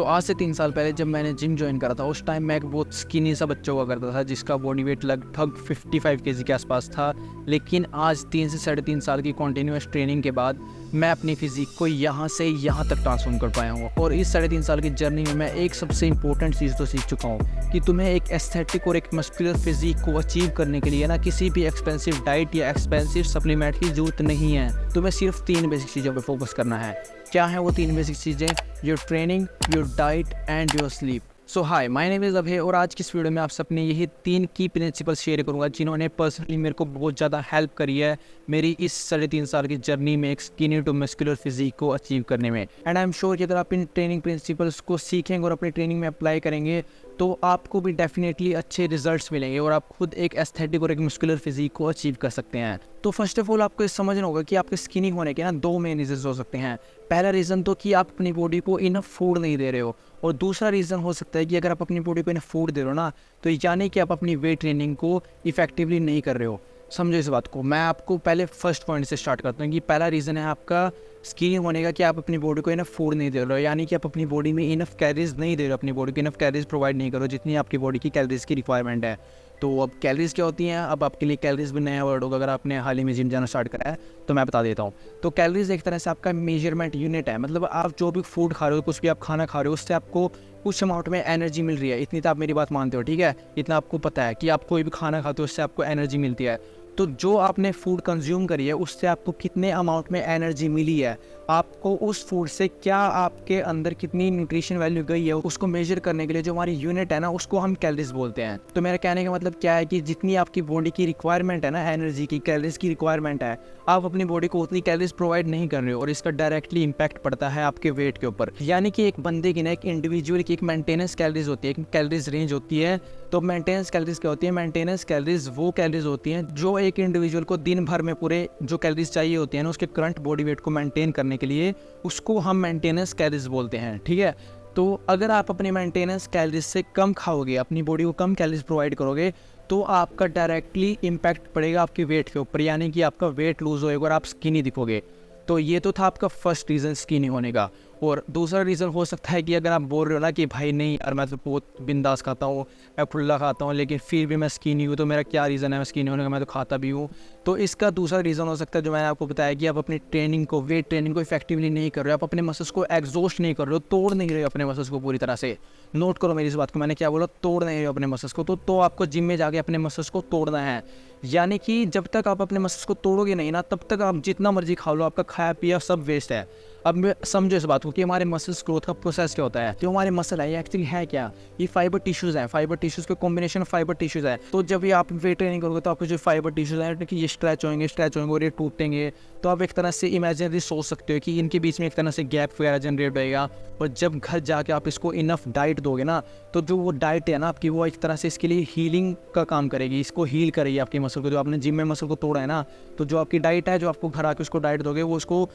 आज से 3 साल पहले जब मैंने जिम जॉइन करा था, उस टाइम मैं एक बहुत स्किनी सा बच्चा हुआ करता था जिसका बॉडी वेट लगभग 55 केजी के आसपास था। लेकिन आज 3 से साढ़े 3 साल की कॉन्टीन्यूस ट्रेनिंग के बाद मैं अपनी फ़िज़ीक को यहाँ से यहाँ तक ट्रांसफॉर्म कर पाया हूँ। और इस साढ़े 3 साल की जर्नी में मैं एक सबसे इंपॉर्टेंट चीज़ तो सीख चुका हूँ कि तुम्हें एक एस्थेटिक और एक मस्कुलर फिज़ीक को अचीव करने के लिए ना किसी भी एक्सपेंसिव डाइट या एक्सपेंसिव सप्लीमेंट की ज़रूरत नहीं है। तुम्हें सिर्फ 3 बेसिक चीज़ों पर फोकस करना है। क्या है वो 3 बेसिक चीज़ें? Your training, your diet and your sleep. So hi, my name is Abhay और आज की इस वीडियो में आप सबने यही 3 की प्रिंसिपल्स शेयर करूंगा जिन्होंने पर्सनली मेरे को बहुत ज़्यादा हेल्प करी है मेरी इस साढ़े 3 साल की जर्नी में एक स्किनी टू मस्कुलर फिजिक को अचीव करने में। एंड आई एम श्योर कि अगर आप इन ट्रेनिंग प्रिंसिपल्स को सीखेंगे और अपनी ट्रेनिंग में अप्लाई करेंगे तो आपको भी डेफिनेटली अच्छे रिजल्ट्स मिलेंगे और आप खुद एक एस्थेटिक और एक मस्कुलर फिजिक को अचीव कर सकते हैं। तो फर्स्ट ऑफ ऑल आपको ये समझना होगा कि आपके स्किनी होने के ना 2 मेन रीजन हो सकते हैं। पहला रीज़न तो कि आप अपनी बॉडी को इनफ फूड नहीं दे रहे हो, और दूसरा रीज़न हो सकता है कि अगर आप अपनी बॉडी को इनफ फूड दे रहे हो ना, तो यानी कि आप अपनी वेट ट्रेनिंग को इफेक्टिवली नहीं कर रहे हो। समझो इस बात को। मैं आपको पहले फर्स्ट पॉइंट से स्टार्ट करता हूँ कि पहला रीज़न है आपका स्किनी होने का कि आप अपनी बॉडी को इनफ फूड नहीं दे रहे हो, यानी कि आप अपनी बॉडी में इनफ कैलोरीज नहीं दे रहे हो, अपनी बॉडी को इनफ कैलोरीज प्रोवाइड नहीं करो जितनी आपकी बॉडी की कैलोरीज की रिक्वायरमेंट है। तो अब कैलोरीज क्या होती हैं? अब आपके लिए कैलोरीज भी नया वर्ड होगा अगर आपने हाल ही में जिम जाना स्टार्ट करा है, तो मैं बता देता हूँ। तो कैलोरीज एक तरह से आपका मेजरमेंट यूनिट है। मतलब आप जो भी फूड खा रहे हो, कुछ भी आप खाना खा रहे हो, उससे आपको कुछ अमाउंट में एनर्जी मिल रही है। इतनी तो आप मेरी बात मानते हो, ठीक है? इतना आपको पता है कि आप कोई भी खाना खाते हो उससे आपको एनर्जी मिलती है। तो जो आपने फूड कंज्यूम करी है उससे आपको कितने अमाउंट में एनर्जी मिली है, आपको उस फूड से क्या आपके अंदर कितनी न्यूट्रिशन वैल्यू गई है, उसको मेजर करने के लिए जो हमारी यूनिट है ना, उसको हम कैलोरीज बोलते हैं। तो मेरा कहने का मतलब क्या है कि जितनी आपकी बॉडी की रिक्वायरमेंट है ना, एनर्जी की, कैलोरीज की रिक्वायरमेंट है, आप अपनी बॉडी को उतनी कैलोरीज प्रोवाइड नहीं कर रहे हो और इसका डायरेक्टली इंपैक्ट पड़ता है आपके वेट के ऊपर। यानी कि एक बंदे की ना, एक इंडिविजुअल की एक मेंटेनेंस कैलोरीज होती है, एक कैलोरीज रेंज होती है। तो मेंटेनेंस कैलोरीज क्या होती है? मेंटेनेंस कैलोरीज वो कैलोरीज होती हैं जो एक इंडिविजुअल को दिन भर में पूरे जो कैलोरीज चाहिए होती है ना, उसके करंट बॉडी वेट को मेंटेन करने के लिए, उसको हम मेंटेनेंस कैलोरीज बोलते हैं, ठीक है? तो अगर आप अपनी मेंटेनेंस कैलोरीज से कम खाओगे, अपनी बॉडी को कम कैलोरीज प्रोवाइड करोगे, तो आपका डायरेक्टली इम्पैक्ट पड़ेगा आपके वेट के ऊपर, यानी कि आपका वेट लूज होएगा और आप स्किनी दिखोगे। तो ये तो था आपका फर्स्ट रीज़न स्किनी होने का। और दूसरा रीज़न हो सकता है कि अगर आप बोल रहे हो ना कि भाई नहीं यार, मैं तो बहुत बिंदास खाता हूँ, मैं खुला खाता हूँ, लेकिन फिर भी मैं स्किनी हूँ, तो मेरा क्या रीज़न है मैं स्किनी होने का? मैं तो खाता भी हूँ। तो इसका दूसरा रीज़न हो सकता है जो मैंने आपको बताया कि आप अपनी ट्रेनिंग को, वेट ट्रेनिंग को इफेक्टिवली नहीं कर रहे हो, आप अपने मसल्स को एग्जॉस्ट नहीं कर रहे हो, तोड़ नहीं रहे हो अपने मसल्स को पूरी तरह से। नोट करो मेरी इस बात को, मैंने क्या बोला? तोड़ नहीं रहे हो अपने मसल्स को। तो आपको जिम में जाके अपने मसल्स को तोड़ना है। यानी कि जब तक आप अपने मसल्स को तोड़ोगे नहीं ना, तब तक आप जितना मर्जी खा लो, आपका खाया पिया सब वेस्ट है। अब समझो इस बात को कि हमारे मसल्स ग्रोथ का प्रोसेस क्या होता है। जो हमारे मसल है ये एक्चुअली है क्या? ये फाइबर टिश्यूज़ हैं। फाइबर टिश्यूज़ का कॉम्बिनेशन फाइबर टिश्यूज़ है। तो जब ये आप वेट ट्रेनिंग करोगे तो आपके जो फाइबर टिश्यूज़ हैं कि ये स्ट्रेच होंगे और ये टूटेंगे। तो आप एक तरह से इमेजिनरी सोच सकते हो कि इनके बीच में एक तरह से गैप वगैरह जनरेट होएगा। और जब घर जाके आप इसको इनफ डाइट दोगे ना, तो जो वो डाइट है ना आपकी, वो एक तरह से इसके लिए हीलिंग का काम करेगी, इसको हील करेगी आपके मसल को। जो आपने जिम में मसल को तोड़ा है ना, तो जो आपकी डाइट है, जो आपको घर आके उसको डाइट दोगे, वो उसको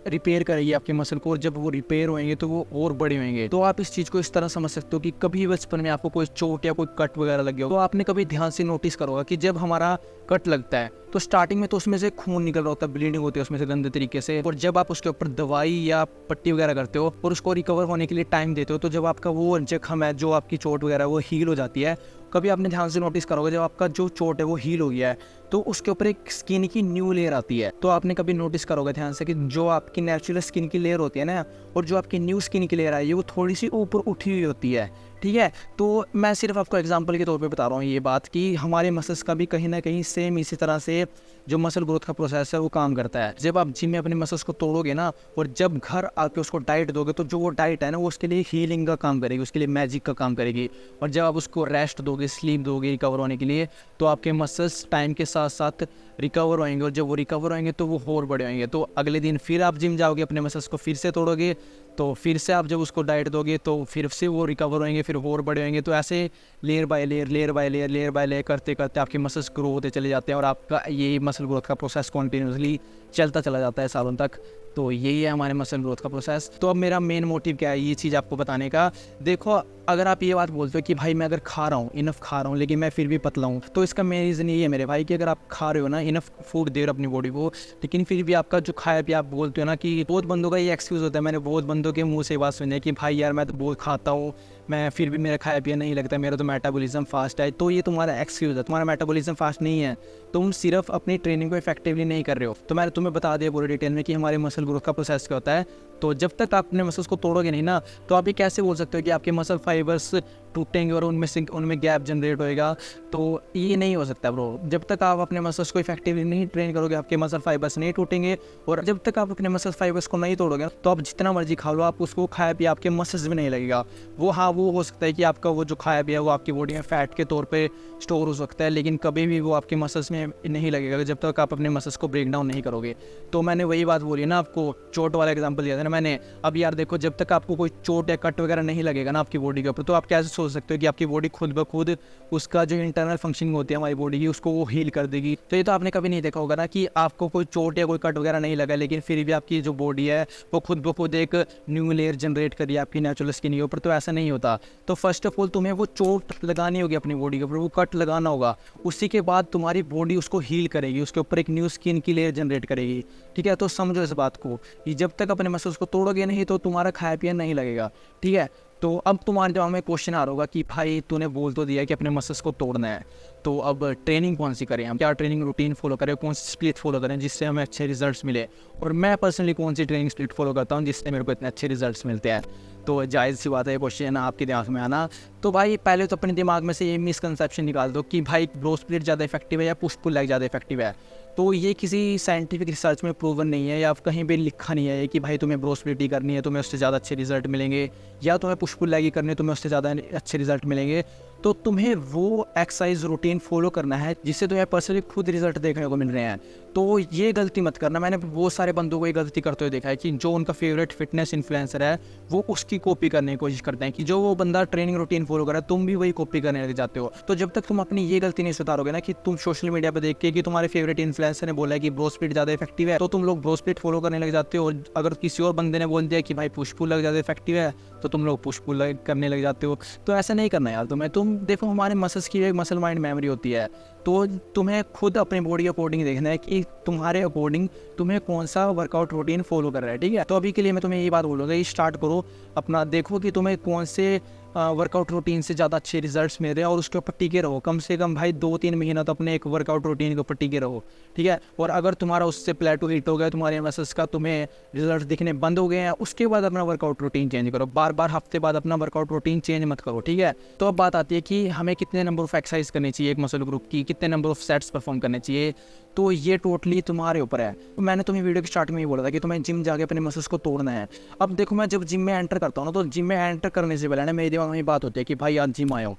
रिपेयर करेगी आपके मसल को। और जब वो रिपेयर होंगे तो वो और बड़े होंगे। तो आप इस चीज़ को इस तरह समझ सकते हो कि कभी बचपन में आपको कोई चोट या कोई कट वगैरह लग गया हो, तो आपने कभी ध्यान से नोटिस करोगा कि जब हमारा कट लगता है तो स्टार्टिंग में तो उसमें से खून निकल रहा होता है, ब्लीडिंग होती है उसमें से गंदे तरीके से। और जब आप उसके ऊपर दवाई या पट्टी वगैरह करते हो और उसको रिकवर होने के लिए टाइम देते हो, तो जब आपका वो जख्म है, जो आपकी चोट वगैरह वो हील हो जाती है, कभी आपने ध्यान से नोटिस करोगे जब आपका जो चोट है वो हील हो गया है, तो उसके ऊपर एक स्किन की न्यू लेयर आती है। तो आपने कभी नोटिस करोगे ध्यान से कि जो आपकी नेचुरल स्किन की लेयर होती है ना, और जो आपकी न्यू स्किन की लेयर आई है, वो थोड़ी सी ऊपर उठी हुई होती है, ठीक है? तो मैं सिर्फ आपको एग्जांपल के तौर पे बता रहा हूँ ये बात कि हमारे मसल्स का भी कहीं ना कहीं सेम इसी तरह से जो मसल ग्रोथ का प्रोसेस है वो काम करता है। जब आप जिम में अपने मसल्स को तोड़ोगे ना, और जब घर आके उसको डाइट दोगे, तो जो वो डाइट है ना, वो उसके लिए हीलिंग का काम करेगी, उसके लिए मैजिक का काम करेगी। और जब आप उसको रेस्ट दोगे, स्लीप दोगे रिकवर होने के लिए, तो आपके मसल्स टाइम के साथ साथ रिकवर होंगे। और जब वो रिकवर होंगे तो वो और बड़े होंगे। तो अगले दिन फिर आप जिम जाओगे, अपने मसल्स को फिर से तोड़ोगे, तो फिर से आप जब उसको डाइट दोगे तो फिर से वो रिकवर होंगे, फिर और बड़े होंगे। तो ऐसे लेयर बाय लेयर करते करते आपके मसल्स ग्रो होते चले जाते हैं और आपका ये मसल ग्रोथ का प्रोसेस कॉन्टीन्यूसली चलता चला जाता है सालों तक। तो यही है हमारे मसल ग्रोथ का प्रोसेस। तो अब मेरा मेन मोटिव क्या है ये चीज़ आपको बताने का? देखो, अगर आप ये बात बोलते हो कि भाई मैं अगर खा रहा हूँ, इनफ खा रहा हूँ, लेकिन मैं फिर भी पतला हूँ, तो इसका मेन रीज़न यही है मेरे भाई कि अगर आप खा रहे हो ना इनफ फूड दे रहे हो अपनी बॉडी को, लेकिन फिर भी आपका जो खाया पिया आप बोलते हो ना, कि बहुत बंदों का ये एक्सक्यूज़ होता है, मैंने बहुत बंदों के मुंह से बात सुनी है कि भाई यार मैं तो बहुत खाता हूँ, मैं फिर भी मेरा खाया पिया नहीं लगता, मेरा तो मेटाबॉलिज्म फास्ट है। तो ये तुम्हारा एक्सक्यूज़ है, तुम्हारा मेटाबॉलिज्म फास्ट नहीं है, तुम सिर्फ अपनी ट्रेनिंग को इफेक्टिवली नहीं कर रहे हो। तो मैंने तुम्हें बता दिया पूरे डिटेल में कि हमारे मसल ग्रोथ का प्रोसेस क्या होता है। तो जब तक आप अपने मसल्स को तोड़ोगे नहीं ना, तो आप ये कैसे बोल सकते हो कि आपके मसल फाइबर्स टूटेंगे और उनमें गैप जनरेट होएगा। तो ये नहीं हो सकता ब्रो। जब तक आप अपने मसल्स को इफेक्टिवली नहीं ट्रेन करोगे, आपके मसल फाइबर्स नहीं टूटेंगे। और जब तक आप अपने मसल फाइबर्स को नहीं तोड़ोगे, तो आप जितना मर्जी खा लो, आप उसको खाया पिया आपके मसल्स में नहीं लगेगा। वो हाँ, वो हो सकता है कि आपका वो जो खाया पिया वो आपकी बॉडी में फैट के तौर पे स्टोर हो सकता है, लेकिन कभी भी वो आपके मसल्स में नहीं लगेगा जब तक आप अपने मसल्स को ब्रेक डाउन नहीं करोगे। तो मैंने वही बात बोली ना, आपको चोट वाला एग्जांपल दिया था ना मैंने। अब यार देखो, जब तक आपको कोई चोट या कट वगैरह नहीं लगेगा ना आपकी बॉडी के ऊपर, तो आप कैसे सोच सकते हो कि आपकी बॉडी खुद ब खुद उसका जो इंटरनल फंक्शनिंग होती है हमारी बॉडी की, उसको वो हील कर देगी। तो ये तो आपने कभी नहीं देखा होगा ना कि आपको कोई चोट या कोई कट वगैरह नहीं लगा, लेकिन फिर भी आपकी जो बॉडी है वो खुद ब खुद एक न्यू लेयर जनरेट करी आपकी नेचुरल स्किन के ऊपर। तो ऐसा नहीं होता। तो फर्स्ट ऑफ ऑल तुम्हें वो चोट लगानी होगी अपनी बॉडी के ऊपर, वो कट लगाना होगा, उसी के बाद तुम्हारी बॉडी उसको हील करेगी, उसके ऊपर एक न्यू स्किन की लेयर जनरेट करेगी। ठीक है, तो समझो इस बात को कि जब तक अपने मसल्स को तोड़ोगे नहीं, तो तुम्हारा खाया पिया नहीं लगेगा। ठीक है, तो अब तुम्हारे दिमाग में क्वेश्चन आ रहा होगा कि भाई तूने बोल तो दिया कि अपने मसल्स को तोड़ना है, तो अब ट्रेनिंग कौन सी करें, हम क्या ट्रेनिंग रूटीन फॉलो करें, कौन सी स्प्लिट फॉलो करें जिससे हमें अच्छे रिजल्ट्स मिले। और मैं पर्सनली कौन सी ट्रेनिंग स्प्लिट फॉलो करता हूँ जिससे मेरे को इतने अच्छे रिजल्ट्स मिलते हैं। तो जायज़ सी बात है ये क्वेश्चन आपके दिमाग में आना। तो भाई पहले तो अपने दिमाग में से ये मिसकंसेप्शन निकाल दो कि भाई ब्रो स्प्लिट ज़्यादा इफेक्टिव है या पुश पुल लेग ज़्यादा इफेक्टिव है। तो ये किसी साइंटिफिक रिसर्च में प्रूवन नहीं है, या कहीं भी लिखा नहीं है कि भाई तुम्हें ब्रो स्प्लिट ही करनी है, तुम्हें उससे ज़्यादा अच्छे रिजल्ट मिलेंगे, या तुम्हें पुश पुल लेग ही करनी है, तुम्हें उससे ज़्यादा अच्छे रिजल्ट मिलेंगे। तो तुम्हें वो एक्सरसाइज रूटीन फॉलो करना है जिससे तुम्हें पर्सनली खुद रिजल्ट देखने को मिल रहे हैं। तो ये गलती मत करना। मैंने बहुत सारे बंदों को ये गलती करते हुए देखा है कि जो उनका फेवरेट फिटनेस इन्फ्लुएंसर है वो उसकी कॉपी करने की कोशिश करते हैं, कि जो वो बंदा ट्रेनिंग रूटीन फॉलो कर रहा है तुम भी वही कॉपी करने लग जाते हो। तो जब तक तुम अपनी ये गलती नहीं सुधारोगे ना कि तुम सोशल मीडिया पर देख के कि तुम्हारे फेवरेट इन्फ्लुएंसर ने बोला है कि ब्रो स्प्लिट ज़्यादा इफेक्टिव है, तो तुम लोग ब्रो स्प्लिट फॉलो करने लग जाते हो। और अगर किसी और बंदे ने बोल दिया कि भाई पुश पुल लेग ज़्यादा इफेक्टिव है, तो तुम लोग पुश पुल लेग करने लग जाते हो। तो ऐसा नहीं करना यार तुम्हें। तुम देखो, हमारे मसल्स की एक मसल माइंड मेमोरी होती है, तो तुम्हें खुद अपनी बॉडी अकॉर्डिंग देखना है कि तुम्हारे अकॉर्डिंग तुम्हें कौन सा वर्कआउट रूटीन फॉलो कर रहा है। ठीक है, तो अभी के लिए मैं तुम्हें ये बात बोलूँगा, ये स्टार्ट करो अपना, देखो कि तुम्हें कौन से वर्कआउट रूटीन से ज़्यादा अच्छे रिजल्ट्स मिल रहे हैं और उसके ऊपर टिके रहो। कम से कम भाई 2-3 महीना तो अपने एक वर्कआउट रूटीन के ऊपर टिके रहो। ठीक है, और अगर तुम्हारा उससे प्लेटो हिट हो गया, तुम्हारे मसल्स का तुम्हें रिजल्ट दिखने बंद हो गए हैं, उसके बाद अपना वर्कआउट रूटीन चेंज करो। बार बार हफ्ते बाद अपना वर्कआउट रूटीन चेंज मत करो। ठीक है, तो अब बात आती है कि हमें कितने नंबर ऑफ एक्सरसाइज करनी चाहिए एक मसल ग्रुप की, कितने नंबर ऑफ सेट्स परफॉर्म करने चाहिए। तो ये टोटली तुम्हारे ऊपर है। मैंने तुम्हें वीडियो के स्टार्ट में ही बोला था कि तुम्हें जिम जाके अपने मसल्स को तोड़ना है। अब देखो, मैं जब जिम में एंटर करता हूँ ना, तो जिम में एंटर करने से पहले ना मेरे दिमाग में बात होती है कि भाई आज जिम आया हूँ,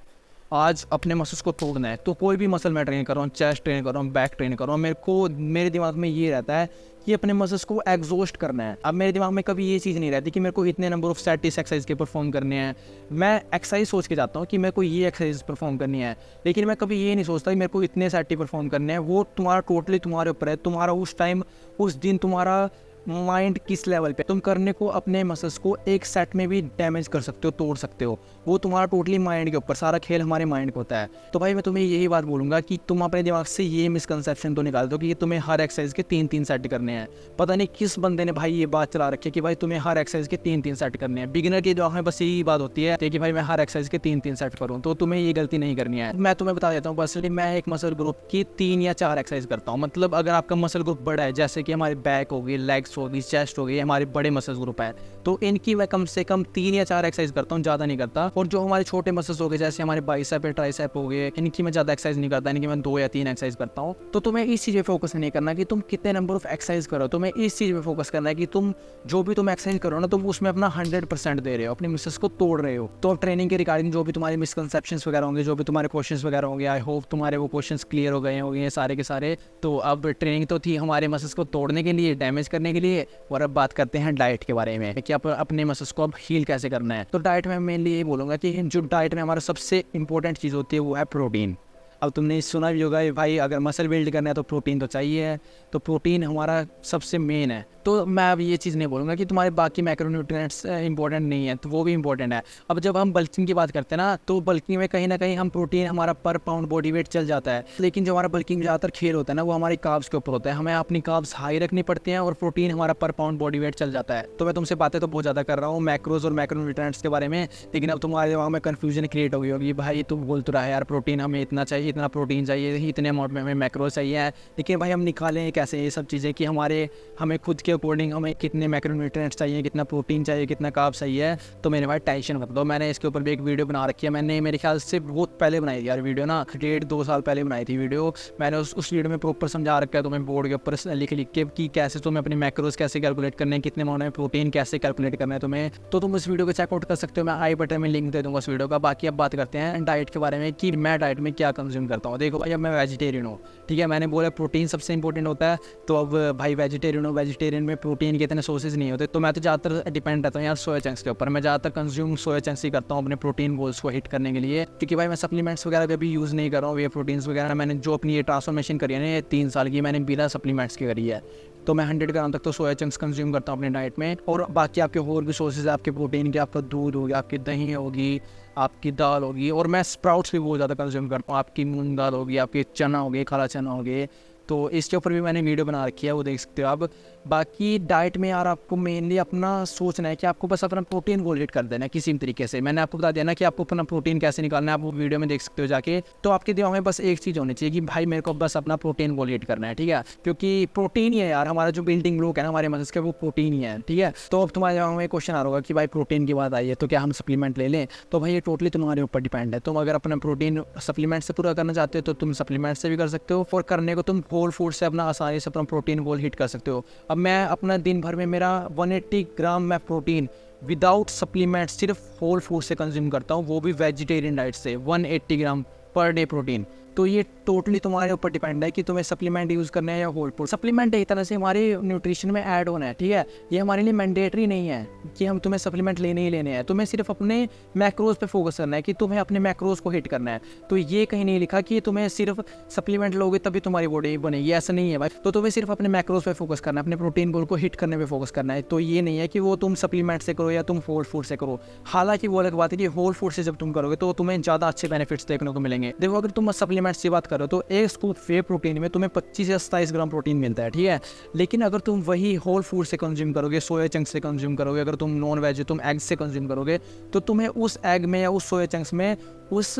आज अपने मसल्स को तोड़ना है। तो कोई भी मसल मैं ट्रेन कर रहा हूँ, चेस्ट ट्रेन कर रहा हूँ, बैक ट्रेन कर रहा हूँ, मेरे दिमाग में ये रहता है कि अपने मसल्स को एग्जॉस्ट करना है। अब मेरे दिमाग में कभी ये चीज़ नहीं रहती कि मेरे को इतने नंबर ऑफ सेट इस एक्सरसाइज के परफॉर्म करने हैं। मैं एक्सरसाइज सोच के जाता हूँ कि मेरे को ये एक्सरसाइज परफॉर्म करनी है, लेकिन मैं कभी ये नहीं सोचता कि मेरे को इतने सेट ही परफॉर्म करने हैं। वो तुम्हारा टोटली तुम्हारे ऊपर है। तुम्हारा उस टाइम, उस दिन तुम्हारा माइंड किस लेवल पे, तुम करने को अपने मसल्स को एक सेट में भी डैमेज कर सकते हो, तोड़ सकते हो। वो तुम्हारा टोटली माइंड के ऊपर, सारा खेल हमारे माइंड का होता है। तो भाई मैं तुम्हें यही बात बोलूँगा कि तुम अपने दिमाग से ये मिसकंसेप्शन तो निकाल दो कि तुम्हें हर एक्सरसाइज के 3-3 सेट करने हैं। पता नहीं किस बंदे ने भाई ये बात चला रखी है कि भाई तुम्हें हर एक्सरसाइज के 3-3 सेट करने हैं। बिगिनर के दिमाग में बस यही बात होती है कि भाई मैं हर एक्सरसाइज के 3-3 सेट करूँ। तो तुम्हें ये गलती नहीं करनी है। मैं तुम्हें बता देता हूँ, पर्सनली मैं एक मसल ग्रुप की 3 या 4 एक्सरसाइज करता हूँ। मतलब अगर आपका मसल ग्रुप बड़ा है, जैसे कि हमारे बैक होगी, लेग्स होगी, चेस्ट होगी, हमारे बड़े मसल्स ग्रुप है, तो इनकी मैं कम से कम 3 या 4 एक्सरसाइज करता हूँ, ज़्यादा नहीं करता। और जो हमारे छोटे मसल्स हो गए, जैसे हमारे बाइसेप या ट्राइसेप हो गए, इनकी मैं ज़्यादा एक्सरसाइज नहीं करता, इनकी मैं 2 या 3 एक्सरसाइज करता हूँ। तो तुम्हें इस चीज़ पे फोकस नहीं करना कि तुम कितने नंबर ऑफ एक्सरसाइज करो, तुम्हें इस चीज़ पे फोकस करना है कि तुम जो भी तुम एक्सरसाइज करो ना, तुम उसमें अपना 100% दे रहे हो, अपने मसल्स को तोड़ रहे हो। तो अब ट्रेनिंग के रिगार्डिंग जो भी तुम्हारे मिसकंसेप्शंस वगैरह होंगे, जो भी तुम्हारे क्वेश्चंस वगैरह होंगे, आई होप तुम्हारे वो क्वेश्चंस क्लियर हो गए होंगे सारे के सारे। तो अब ट्रेनिंग तो थी हमारे मसल्स को तोड़ने के लिए, डैमेज करने के लिए, और अब बात करते हैं डाइट के बारे में कि आप अपने मसल्स को अब हील कैसे करना है। तो डाइट में मेनली ये बोलूँगा कि जो डाइट में हमारा सबसे इंपॉर्टेंट चीज़ होती है वो है प्रोटीन। अब तुमने सुना भी होगा भाई, अगर मसल बिल्ड करना है तो प्रोटीन तो चाहिए है, तो प्रोटीन हमारा सबसे मेन है। तो मैं अब ये चीज़ नहीं बोलूँगा कि तुम्हारे बाकी मैक्रोन्यूट्रिएंट्स इंपॉर्टेंट नहीं है, तो वो भी इंपॉर्टेंट है। अब जब हम बल्किंग की बात करते हैं ना, तो बल्किंग में कहीं ना कहीं हम प्रोटीन हमारा पर पाउंड बॉडी वेट चल जाता है, लेकिन जो हमारा बल्किंग ज़्यादातर खेल होता है ना, वो हमारी कार्ब्स के ऊपर होता है। हमें अपनी कार्ब्स हाई रखनी पड़ती हैं और प्रोटीन हमारा पर पाउंड बॉडी वेट चल जाता है। तो मैं तुमसे बातें तो बहुत ज़्यादा कर रहा हूँ मैक्रोज और मैक्रोन्यूट्रिएंट्स के बारे में, लेकिन अब तुम्हारे दिमाग में कन्फ्यूजन क्रिएट हो गई होगी, भाई तुम बोल तो रहा है यार प्रोटीन हमें इतना चाहिए, इतना प्रोटीन चाहिए, इतने अमाउंट में हमें मैक्रोज चाहिए, लेकिन भाई हम निकालें कैसे ये सब चीज़ें कि हमें खुद के अकॉर्डिंग हमें कितने मैक्रोन्यूट्रिएंट्स चाहिए, कितना प्रोटीन चाहिए, कितना कार्ब्स चाहिए। तो मेरे भाई टेंशन मत लो, मैंने इसके ऊपर भी एक वीडियो बना रखी है। मैंने मेरे ख्याल से बहुत पहले बनाई थी यार वीडियो ना, 1.5-2 साल पहले बनाई थी वीडियो। मैंने उस वीडियो में प्रॉपर समझा रखा है तुम्हें बोर्ड के ऊपर लिख के कि कैसे तुम्हें अपने मैक्रोज कैसे कैलकुलेट करने हैं, कितने अमाउंट में प्रोटीन कैसे कैलकुलेट करना है तुम्हें। तो तुम उस वीडियो को चेकआउट कर सकते हो, मैं आई बटन में लिंक दे दूँगा उस वीडियो का। बाकी अब बात करते हैं डाइट के बारे में कि मैं डाइट में क्या कंज्यूम करता हूँ। देखो भाई, अब मैं वेजिटेरियन हूँ, ठीक है, मैंने बोला प्रोटीन सबसे इंपॉर्टेंट होता है, तो अब भाई वेजिटेरियन में प्रोटीन के इतने सोर्सेज नहीं होते, तो मैं तो ज़्यादातर डिपेंड रहता हूँ यार सोया चंक्स के ऊपर। मैं ज़्यादातर कंज्यूम सोया चंक्स ही करता हूँ अपने प्रोटीन गोल्स को हिट करने के लिए, क्योंकि भाई मैं सप्लीमेंट्स वगैरह भी यूज़ नहीं कर रहा हूँ, वे प्रोटीन्स वगैरह। मैंने जो अपनी ये ट्रांसफॉर्मेशन करी है ना, ये 3 साल की मैंने बिना सप्लीमेंट्स की करी है। तो मैं 100 ग्राम तक तो सोया चंक्स कंज्यूम करता हूँ अपने डाइट में। और बाकी आपके और भी सोर्सेज है आपके प्रोटीन के, आपका दूध हो गया, आपकी दही होगी, आपकी दाल होगी, और मैं स्प्राउट्स भी बहुत ज़्यादा कंज्यूम करता हूँ। आपकी मूंग दाल होगी, आपके चना हो गए, काला चना हो गए, तो इसके ऊपर भी मैंने वीडियो बना रखी है, वो देख सकते हो आप। बाकी डाइट में यार आपको मेनली अपना सोचना है कि आपको बस अपना प्रोटीन गोल हिट कर देना है किसी भी तरीके से। मैंने आपको बता दिया ना कि आपको अपना प्रोटीन कैसे निकालना है, आप वो वीडियो में देख सकते हो जाके। तो आपके दिमाग में बस एक चीज़ होनी चाहिए कि भाई मेरे को बस अपना प्रोटीन गोल हिट करना है, ठीक है, क्योंकि प्रोटीन ही है यार हमारा जो बिल्डिंग ब्लॉक है ना हमारे मसल्स के, वो प्रोटीन ही है, ठीक है। तो अब तुम्हारे दिमाग में क्वेश्चन आ रहा होगा कि भाई प्रोटीन की बात आई है तो क्या हम सप्लीमेंट ले लें? तो भाई ये टोटली तुम्हारे ऊपर डिपेंड है। तुम अगर अपना प्रोटीन सप्लीमेंट से पूरा करना चाहते हो तो तुम सप्लीमेंट से भी कर सकते हो, और करने को तुम होल फूड से अपना आसानी से अपना प्रोटीन गोल हिट कर सकते हो। अब मैं अपना दिन भर में मेरा 180 ग्राम मैं प्रोटीन विदाउट सप्लीमेंट सिर्फ होल फूड से कंज्यूम करता हूँ, वो भी वेजिटेरियन डाइट से 180 ग्राम पर डे प्रोटीन। तो ये टोटली तुम्हारे ऊपर डिपेंड है कि तुम्हें सप्लीमेंट यूज़ करना है या होल फूड। सप्लीमेंट एक तरह से हमारे न्यूट्रिशन में ऐड होना है, ठीक है, ये हमारे लिए मैंडेटरी नहीं है कि हम तुम्हें सप्लीमेंट लेने ही लेने हैं। तुम्हें सिर्फ अपने मैक्रोज पे फोकस करना है कि तुम्हें अपने मैक्रोज को हिट करना है। तो ये कहीं नहीं लिखा कि तुम्हें सिर्फ सप्लीमेंट लोगे तभी तुम्हारी बॉडी बनेगी, ऐसा नहीं है भाई। तो तुम्हें सिर्फ अपने मैक्रोज पे फोकस करना है, अपने प्रोटीन गोल को हिट करने पे फोकस करना है। तो ये नहीं है कि वो तुम सप्लीमेंट से करो या तुम होल फूड से करो। हालांकि वो अलग बात है कि होल फूड से जब तुम करोगे तो तुम्हें ज़्यादा अच्छे बेनिफिट्स देखने को मिलेंगे। देखो, अगर तुम सप्लीमेंट्स की बात करो तो एक स्कूप वे प्रोटीन में तुम्हें 25 से 27 ग्राम प्रोटीन मिलता है, ठीक है। लेकिन अगर तुम वही होल फूड से कंज्यूम करोगे, सोया चंक से कंज्यूम करोगे, अगर तुम नॉन वेज तुम एग से कंज्यूम करोगे, तो तुम्हें उस एग में या उस सोया चंक्स में उस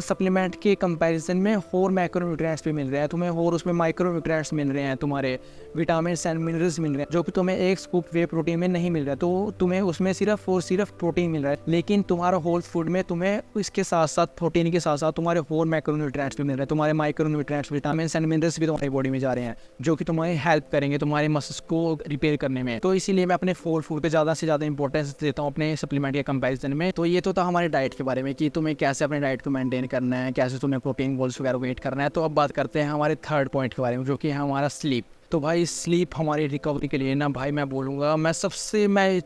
सप्लीमेंट के कंपैरिजन में और मैक्रोन्यूट्रिएंट्स भी मिल रहे हैं तुम्हें, और उसमें माइक्रोन्यूट्रिएंट्स मिल रहे हैं, तुम्हारे विटामिन एंड मिनरल्स मिल रहे हैं, जो कि तुम्हें एक स्कूप वे प्रोटीन में नहीं मिल रहा है। तो तुम्हें उसमें सिर्फ और सिर्फ प्रोटीन मिल रहा है, लेकिन तुम्हारा होल फूड में तुम्हें इसके साथ साथ प्रोटीन के साथ साथ तुम्हारे और मैक्रोन्यूट्रिएंट्स भी मिल रहे हैं। तुम्हारे माइक्रोन्यूट्रिएंट्स, विटामिन एंड मिनरल्स भी तुम्हारी बॉडी में जा रहे हैं, जो कि तुम्हारी हेल्प करेंगे तुम्हारे मसल्स को रिपेयर करने में। तो इसीलिए मैं अपने होल फूड पे ज़्यादा से ज़्यादा इंपॉर्टेंस देता हूँ अपने सप्लीमेंट के कंपैरिजन में। तो ये तो था हमारे डाइट के बारे में कि तुम्हें कैसे अपने डाइट को मेंटेन करना है, कैसे तुम्हें प्रोटीन गोल्स वगैरह वेट करना है। तो अब बात करते हैं हमारे थर्ड पॉइंट के बारे में, जो कि है हमारा स्लीप। तो भाई स्लीप हमारी रिकवरी के लिए ना भाई मैं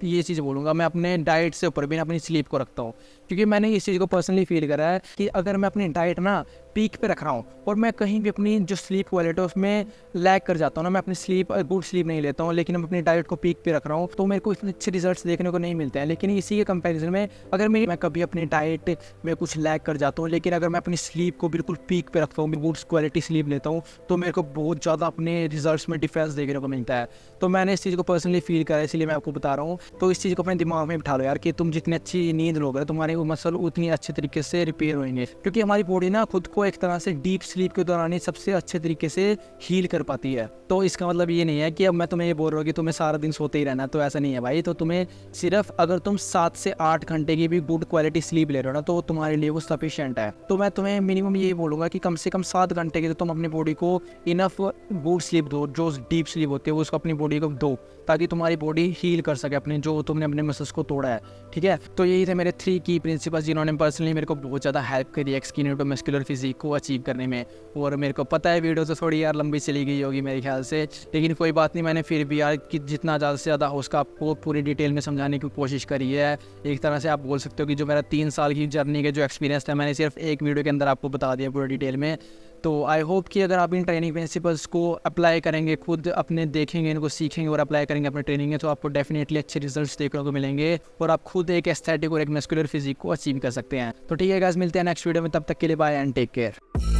ये चीज़ बोलूँगा, मैं अपने डाइट से ऊपर भी ना अपनी स्लीप को रखता हूँ, क्योंकि मैंने इस चीज़ को पर्सनली फील करा है कि अगर मैं अपनी डाइट ना पीक पे रख रहा हूँ और मैं कहीं भी अपनी जो स्लीप क्वालिटी है उसमें लैग कर जाता हूँ ना, मैं अपनी गुड स्लीप नहीं लेता हूँ, लेकिन मैं अपनी डाइट को पीक पे रख रहा हूँ, तो मेरे को इतने अच्छे रिजल्ट्स देखने को नहीं मिलते हैं। लेकिन इसी के कंपैरिजन में अगर मैं कभी अपनी डाइट में कुछ लैग कर जाता हूँ, लेकिन अगर मैं अपनी स्लीप को बिल्कुल पीक पे रखता हूँ, गुड क्वालिटी स्लीप लेता हूँ, तो मेरे को बहुत ज़्यादा अपने रिजल्ट्स में डिफरेंस देखने को मिलता है। तो मैंने इस चीज़ को पर्सनली फील करा है, इसलिए मैं आपको बता रहा हूँ। तो इस चीज़ को अपने दिमाग में बिठा लो यार कि तुम जितनी अच्छी नींद लोगे तुम्हारे मसल उतनी अच्छे तरीके से रिपेयर होंगे, क्योंकि हमारी बॉडी ना खुद को एक तरह से डीप स्लीप के दौरान ही सबसे अच्छे तरीके से हील कर पाती है। तो इसका मतलब ये नहीं है कि अब मैं तुम्हें ये बोल रहा हूँ कि तुम्हें सारा दिन सोते ही रहना, तो ऐसा नहीं है भाई। तो तुम्हें सिर्फ अगर तुम 7 से 8 घंटे की भी गुड क्वालिटी स्लीप ले रहे हो ना, तो तुम्हारे लिए वो सफिशिएंट है। तो मैं तुम्हें मिनिमम ये बोलूँगा कि कम से कम 7 घंटे की तो तुम अपनी बॉडी को इनफ गुड स्लीप दो, जो डीप स्लीप होती है वो उसको अपनी बॉडी को दो, ताकि तुम्हारी बॉडी हील कर सके अपने जो तुमने अपने मसल्स को तोड़ा है, ठीक है। तो यही थे मेरे 3 की प्रिंसिपल्स जिन्होंने पर्सनली मेरे को बहुत ज़्यादा हेल्प करी है स्किनी टू मस्कुलर फिजिक को अचीव करने में। और मेरे को पता है वीडियो तो थोड़ी यार लंबी चली गई होगी मेरे ख्याल से, लेकिन कोई बात नहीं, मैंने फिर भी यार कि जितना ज़्यादा से ज़्यादा हो उसका आपको पूरी डिटेल में समझाने की कोशिश करी है। एक तरह से आप बोल सकते हो कि जो मेरा 3 साल की जर्नी का जो एक्सपीरियंस था मैंने सिर्फ एक वीडियो के अंदर आपको बता दिया पूरी डिटेल में। तो आई होप कि अगर आप इन ट्रेनिंग प्रिंसिपल्स को अप्लाई करेंगे, खुद अपने देखेंगे, इनको सीखेंगे और अप्लाई करेंगे अपने ट्रेनिंग में, तो आपको डेफिनेटली अच्छे रिजल्ट्स देखने को मिलेंगे और आप खुद एक एस्थेटिक और एक मस्कुलर फिजिक को अचीव कर सकते हैं। तो ठीक है गाइस, मिलते हैं नेक्स्ट वीडियो में, तब तक के लिए बाय एंड टेक केयर।